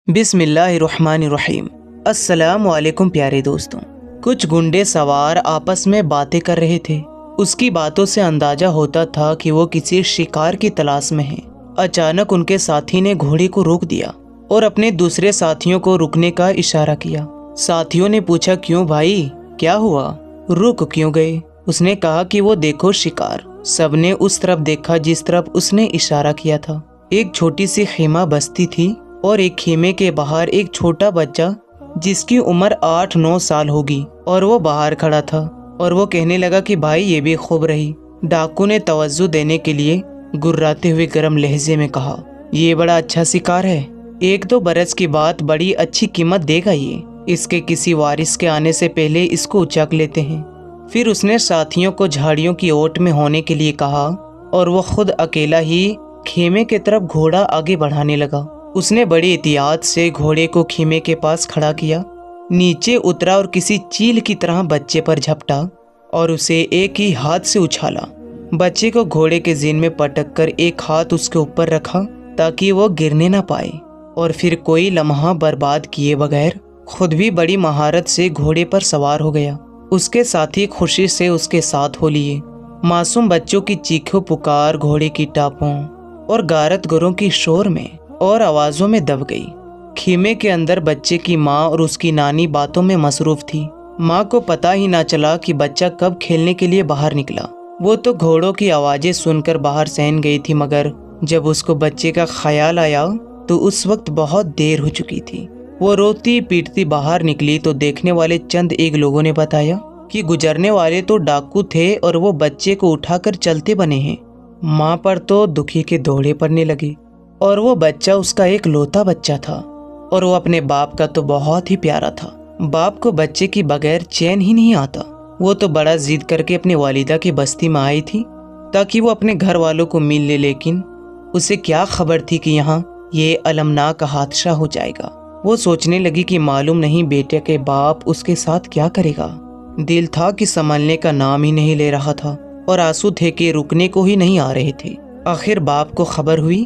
بسم اللہ الرحمن الرحیم۔ السلام علیکم پیارے دوستوں۔ کچھ گنڈے سوار آپس میں باتیں کر رہے تھے۔ اس کی باتوں سے اندازہ ہوتا تھا کہ وہ کسی شکار کی تلاش میں ہیں۔ اچانک ان کے ساتھی نے گھوڑے کو روک دیا اور اپنے دوسرے ساتھیوں کو رکنے کا اشارہ کیا۔ ساتھیوں نے پوچھا، کیوں بھائی، کیا ہوا، رک کیوں گئے؟ اس نے کہا کہ وہ دیکھو شکار۔ سب نے اس طرف دیکھا جس طرف اس نے اشارہ کیا تھا۔ ایک چھوٹی سی خیمہ بستی تھی اور ایک خیمے کے باہر ایک چھوٹا بچہ جس کی عمر 8-9 سال ہوگی، اور وہ باہر کھڑا تھا اور وہ کہنے لگا کہ بھائی یہ بھی خوب رہی۔ ڈاکو نے توجہ دینے کے لیے گراتے ہوئے گرم لہجے میں کہا، یہ بڑا اچھا شکار ہے، 1-2 برس کی بات بڑی اچھی قیمت دے گا، یہ اس کے کسی وارث کے آنے سے پہلے اس کو اچک لیتے ہیں۔ پھر اس نے ساتھیوں کو جھاڑیوں کی اوٹ میں ہونے کے لیے کہا اور وہ خود اکیلا ہی خیمے کی طرف گھوڑا آگے بڑھانے لگا۔ اس نے بڑی احتیاط سے گھوڑے کو خیمے کے پاس کھڑا کیا، نیچے اترا اور کسی چیل کی طرح بچے پر جھپٹا اور اسے ایک ہی ہاتھ سے اچھالا۔ بچے کو گھوڑے کے زین میں پٹک کر ایک ہاتھ اس کے اوپر رکھا تاکہ وہ گرنے نہ پائے، اور پھر کوئی لمحہ برباد کیے بغیر خود بھی بڑی مہارت سے گھوڑے پر سوار ہو گیا۔ اس کے ساتھی خوشی سے اس کے ساتھ ہو لیے۔ معصوم بچوں کی چیخو پکار گھوڑے کی ٹاپوں اور غارت گروں کی شور میں اور آوازوں میں دب گئی۔ خیمے کے اندر بچے کی ماں اور اس کی نانی باتوں میں مصروف تھی۔ ماں کو پتہ ہی نہ چلا کہ بچہ کب کھیلنے کے لیے باہر نکلا۔ وہ تو گھوڑوں کی آوازیں سن کر باہر سہن گئی تھی، مگر جب اس کو بچے کا خیال آیا تو اس وقت بہت دیر ہو چکی تھی۔ وہ روتی پیٹتی باہر نکلی تو دیکھنے والے چند ایک لوگوں نے بتایا کہ گزرنے والے تو ڈاکو تھے اور وہ بچے کو اٹھا کر چلتے بنے ہیں۔ ماں پر تو دکھی کے دوڑے پڑنے لگے، اور وہ بچہ اس کا ایک لوتا بچہ تھا، اور وہ اپنے باپ کا تو بہت ہی پیارا تھا۔ باپ کو بچے کی بغیر چین ہی نہیں آتا۔ وہ تو بڑا ضد کر کے اپنی والدہ کی بستی میں آئی تھی تاکہ وہ اپنے گھر والوں کو مل لے، لیکن اسے کیا خبر تھی کہ یہاں یہ المناک حادثہ ہو جائے گا۔ وہ سوچنے لگی کہ معلوم نہیں بیٹے کے باپ اس کے ساتھ کیا کرے گا۔ دل تھا کہ سنبھلنے کا نام ہی نہیں لے رہا تھا، اور آنسو تھے کہ رکنے کو ہی نہیں آ رہے تھے۔ آخر باپ کو خبر ہوئی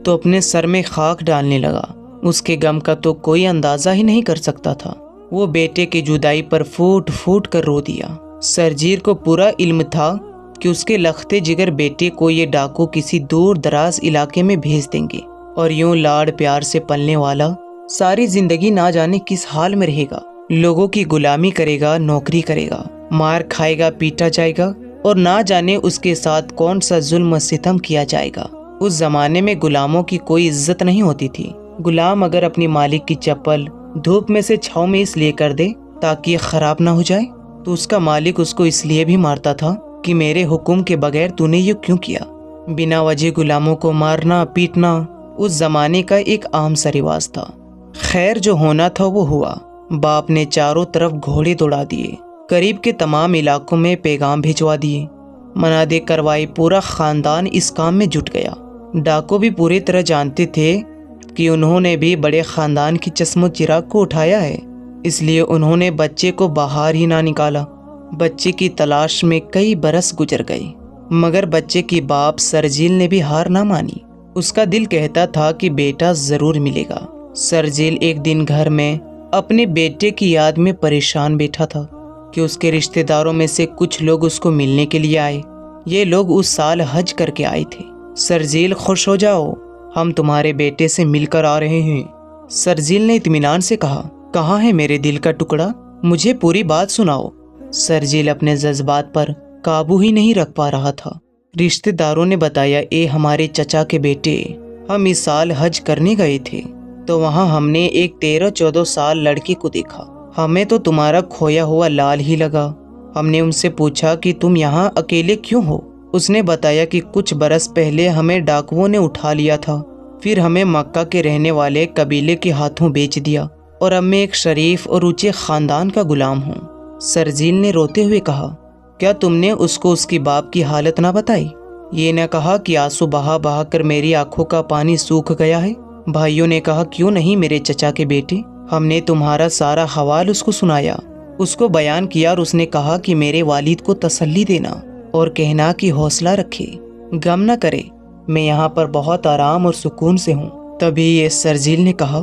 تو اپنے سر میں خاک ڈالنے لگا۔ اس کے غم کا تو کوئی اندازہ ہی نہیں کر سکتا تھا۔ وہ بیٹے کی جدائی پر پھوٹ پھوٹ کر رو دیا۔ سرجیل کو پورا علم تھا کہ اس کے لختے جگر بیٹے کو یہ ڈاکو کسی دور دراز علاقے میں بھیج دیں گے، اور یوں لاڑ پیار سے پلنے والا ساری زندگی نہ جانے کس حال میں رہے گا۔ لوگوں کی غلامی کرے گا، نوکری کرے گا، مار کھائے گا، پیٹا جائے گا، اور نہ جانے اس کے ساتھ کون سا ظلم و ستم کیا جائے گا۔ اس زمانے میں غلاموں کی کوئی عزت نہیں ہوتی تھی۔ غلام اگر اپنی مالک کی چپل دھوپ میں سے چھاؤں میں اس لیے کر دے تاکہ یہ خراب نہ ہو جائے تو اس کا مالک اس کو اس لیے بھی مارتا تھا کہ میرے حکم کے بغیر تو نے یہ کیوں کیا۔ بنا وجہ غلاموں کو مارنا پیٹنا اس زمانے کا ایک عام سا رواج تھا۔ خیر جو ہونا تھا وہ ہوا۔ باپ نے چاروں طرف گھوڑے دوڑا دیے، قریب کے تمام علاقوں میں پیغام بھجوا دیے، منادے کروائی، پورا خاندان اس کام میں جٹ گیا۔ ڈاکو بھی پوری طرح جانتے تھے کہ انہوں نے بھی بڑے خاندان کی چشم و چراغ کو اٹھایا ہے، اس لیے انہوں نے بچے کو باہر ہی نہ نکالا۔ بچے کی تلاش میں کئی برس گزر گئے، مگر بچے کی باپ سرجیل نے بھی ہار نہ مانی۔ اس کا دل کہتا تھا کہ بیٹا ضرور ملے گا۔ سرجیل ایک دن گھر میں اپنے بیٹے کی یاد میں پریشان بیٹھا تھا کہ اس کے رشتہ داروں میں سے کچھ لوگ اس کو ملنے کے لیے آئے۔ یہ لوگ اس سال حج کر کے آئے تھے۔ سرجیل خوش ہو جاؤ، ہم تمہارے بیٹے سے مل کر آ رہے ہیں۔ سرجیل نے اطمینان سے کہا، کہاں ہے میرے دل کا ٹکڑا، مجھے پوری بات سناؤ۔ سرجیل اپنے جذبات پر قابو ہی نہیں رکھ پا رہا تھا۔ رشتہ داروں نے بتایا، اے ہمارے چچا کے بیٹے، ہم اس سال حج کرنے گئے تھے تو وہاں ہم نے ایک 13-14 سال لڑکی کو دیکھا۔ ہمیں تو تمہارا کھویا ہوا لال ہی لگا۔ ہم نے ان سے پوچھا کہ تم یہاں اکیلے کیوں ہو؟ اس نے بتایا کہ کچھ برس پہلے ہمیں ڈاکوؤں نے اٹھا لیا تھا، پھر ہمیں مکہ کے رہنے والے قبیلے کے ہاتھوں بیچ دیا، اور اب میں ایک شریف اور اونچے خاندان کا غلام ہوں۔ سرجیل نے روتے ہوئے کہا، کیا تم نے اس کو اس کی باپ کی حالت نہ بتائی؟ یہ نہ کہا کہ آنسو بہا بہا کر میری آنکھوں کا پانی سوکھ گیا ہے؟ بھائیوں نے کہا، کیوں نہیں میرے چچا کے بیٹے، ہم نے تمہارا سارا حوال اس کو سنایا، اس کو بیان کیا، اور اس نے کہا کہ میرے والد کو تسلی دینا اور کہنا کہ حوصلہ رکھے، غم نہ کرے، میں یہاں پر بہت آرام اور سکون سے ہوں۔ تبھی یہ سرجیل نے کہا،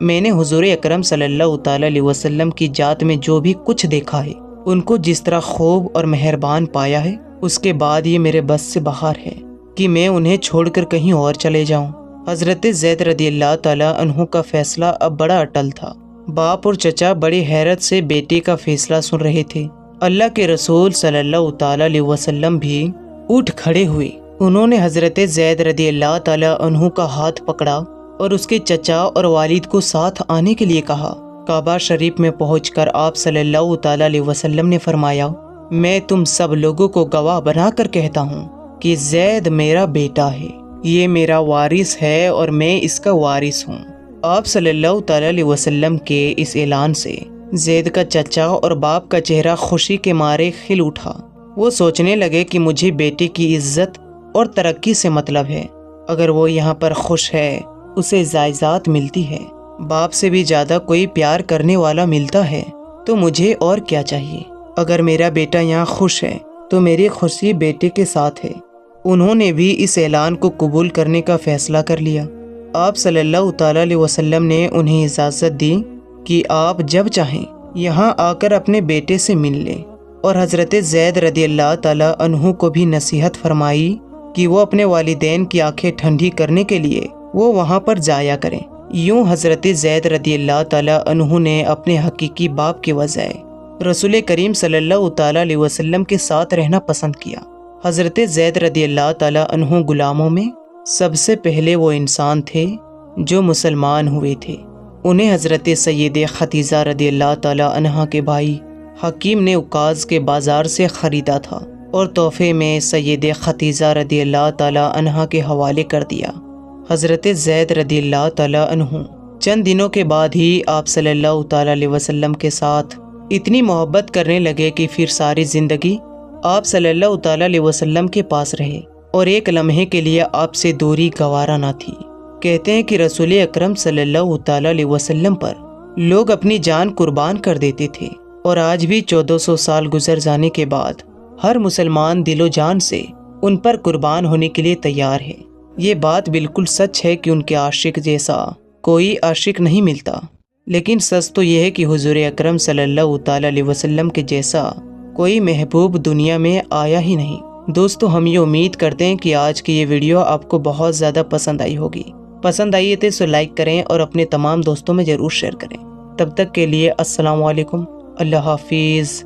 میں نے حضور اکرم صلی اللہ تعالی علیہ وسلم کی ذات میں جو بھی کچھ دیکھا ہے، ان کو جس طرح خوب اور مہربان پایا ہے، اس کے بعد یہ میرے بس سے باہر ہے کہ میں انہیں چھوڑ کر کہیں اور چلے جاؤں۔ حضرت زید رضی اللہ تعالیٰ عنہ کا فیصلہ اب بڑا اٹل تھا۔ باپ اور چچا بڑی حیرت سے بیٹے کا فیصلہ سن رہے تھے۔ اللہ کے رسول صلی اللہ تعالی علیہ وسلم بھی اٹھ کھڑے ہوئے۔ انہوں نے حضرت زید رضی اللہ تعالیٰ عنہ کا ہاتھ پکڑا اور اس کے چچا اور والد کو ساتھ آنے کے لیے کہا۔ کعبہ شریف میں پہنچ کر آپ صلی اللہ تعالی علیہ وسلم نے فرمایا، میں تم سب لوگوں کو گواہ بنا کر کہتا ہوں کہ زید میرا بیٹا ہے، یہ میرا وارث ہے اور میں اس کا وارث ہوں۔ آپ صلی اللہ تعالی علیہ وسلم کے اس اعلان سے زید کا چچا اور باپ کا چہرہ خوشی کے مارے کھل اٹھا۔ وہ سوچنے لگے کہ مجھے بیٹے کی عزت اور ترقی سے مطلب ہے۔ اگر وہ یہاں پر خوش ہے، اسے جائیداد ملتی ہے، باپ سے بھی زیادہ کوئی پیار کرنے والا ملتا ہے، تو مجھے اور کیا چاہیے؟ اگر میرا بیٹا یہاں خوش ہے تو میری خوشی بیٹے کے ساتھ ہے۔ انہوں نے بھی اس اعلان کو قبول کرنے کا فیصلہ کر لیا۔ آپ صلی اللہ تعالی علیہ وسلم نے انہیں اجازت دی کہ آپ جب چاہیں یہاں آ کر اپنے بیٹے سے مل لیں، اور حضرت زید رضی اللہ تعالی عنہ کو بھی نصیحت فرمائی کہ وہ اپنے والدین کی آنکھیں ٹھنڈی کرنے کے لیے وہ وہاں پر جایا کریں۔ یوں حضرت زید رضی اللہ تعالی عنہ نے اپنے حقیقی باپ کے بجائے رسول کریم صلی اللہ تعالی علیہ وسلم کے ساتھ رہنا پسند کیا۔ حضرت زید رضی اللہ تعالی عنہ غلاموں میں سب سے پہلے وہ انسان تھے جو مسلمان ہوئے تھے۔ انہیں حضرت سید ختیجہ رضی اللہ تعالی عنہ کے بھائی حکیم نے عکاظ کے بازار سے خریدا تھا اور تحفے میں سید ختیجہ رضی اللہ تعالی عنہ کے حوالے کر دیا۔ حضرت زید رضی اللہ تعالی عنہ چند دنوں کے بعد ہی آپ صلی اللہ تعالی علیہ وسلم کے ساتھ اتنی محبت کرنے لگے کہ پھر ساری زندگی آپ صلی اللہ تعالی علیہ وسلم کے پاس رہے اور ایک لمحے کے لیے آپ سے دوری گوارا نہ تھی۔ کہتے ہیں کہ رسول اکرم صلی اللہ تعالی علیہ وسلم پر لوگ اپنی جان قربان کر دیتے تھے، اور آج بھی 1400 سال گزر جانے کے بعد ہر مسلمان دل و جان سے ان پر قربان ہونے کے لیے تیار ہے۔ یہ بات بالکل سچ ہے کہ ان کے عاشق جیسا کوئی عاشق نہیں ملتا، لیکن سچ تو یہ ہے کہ حضور اکرم صلی اللہ تعالی علیہ وسلم کے جیسا کوئی محبوب دنیا میں آیا ہی نہیں۔ دوستو، ہم یہ امید کرتے ہیں کہ آج کی یہ ویڈیو آپ کو بہت زیادہ پسند آئی ہوگی۔ پسند آئی ہے تو لائک کریں اور اپنے تمام دوستوں میں ضرور شیئر کریں۔ تب تک کے لیے السلام علیکم، اللہ حافظ۔